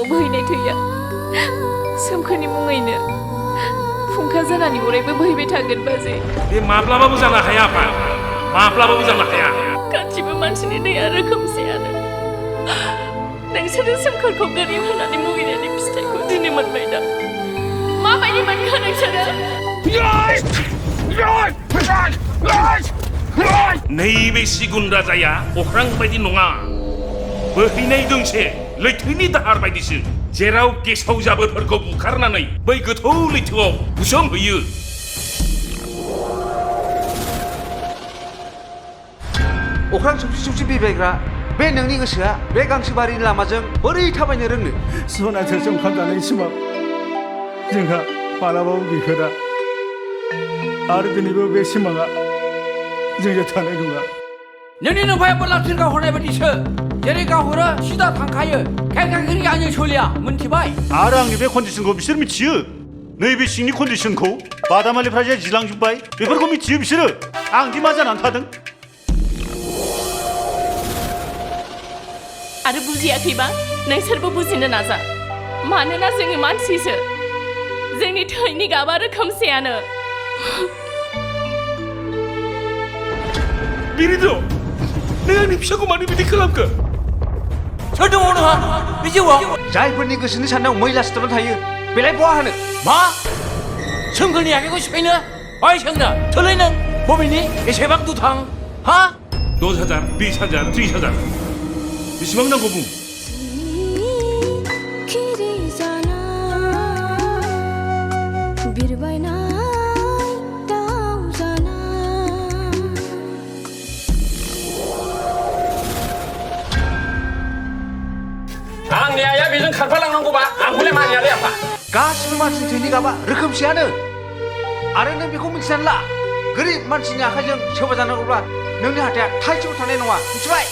गोसोआव बोहैनाय थैया सोमखोरनि मुङैनो फुंखा जानानै अरायबो बोहैबाय थागोन बाजै बे माब्लाबाबो जानो हाया आफा माब्लाबाबो जानो हाया गासिबो मानसिनि दैया रोखोमसेयानो नोंसोरो सोमखोरखौ गोरिब होननानै मुगैनायनि फिथाइखौ दिनै मोनबाय दा माबायदि मोनखो नोंसोरो नैबे सिगुन राजाया अख्रां बायदि नङा बोहैनाय दोंसे लैथोनि दाहार बायदिसो जेराव गेसाव जाबोरफोरखौ बुखारनानै बै गोथौ लैथोआव बुसोमहैयो अख्रां सौसि बिबायग्रा बे नोंनि गोसोआ बे गांसोबारिनि लामाजों बोरै थाबायनो रोंनो सनाथियासो ओंखाम जानाय सिमां जोंहा मालाबाबो गैफेरा आरो दिनैबो बे सिमाङा जोंजों थानाय नङा नोंनि नोमफाया बोरलाथिं गावहरनाय बायदिसो जेरै गावहरो सिदा थांखायो खेंखेंखेंनि आंजों सोलिया मोनथिबाय आरो आंनि बे कन्डिसनखौ बिसोर मिथियो नैबे सिंनि कन्डिसनखौ बादामालिफ्रा जे जिलांजोब्बाय बेफोरखौ मिथियो बिसोरो आंदि मा जानानै थादों आरो बुजियाखैबा नोंसोरबो बुजिनो नाजा मानोना जोङो मानसिसो जोंनि थैनि गाबा रोखोमसेयानो बिरिद' नों आंनि फिसाखौ मानो बिदि खालामखो सोर दङ नोंहा बे जिउआव जायफोरनि गोसोनि साननायाव मैला सिथाबनानै थायो बेलाय बहा होनो मा सोमखोरनि आखाइखौ सिफायनो ओइ सेंग्रा थोलै नों बबेनि एसेबां दुथां हा 10,000 20,000 30,000 बेसेबां नांगौ बुं आंनि आइया बेजों खारफालांनांगौबा आंखौलाय मानियालै आफा गासिबो मानसिनि थैनि गाबा रोखोमसेयानो आरो नों बेखौ मिथिनानै ला गोरिब मानसिनि आखाइजों सोबा जानांगौब्ला नोंनि हाथाया थाइसेबो थानाय नङा मिथिबाय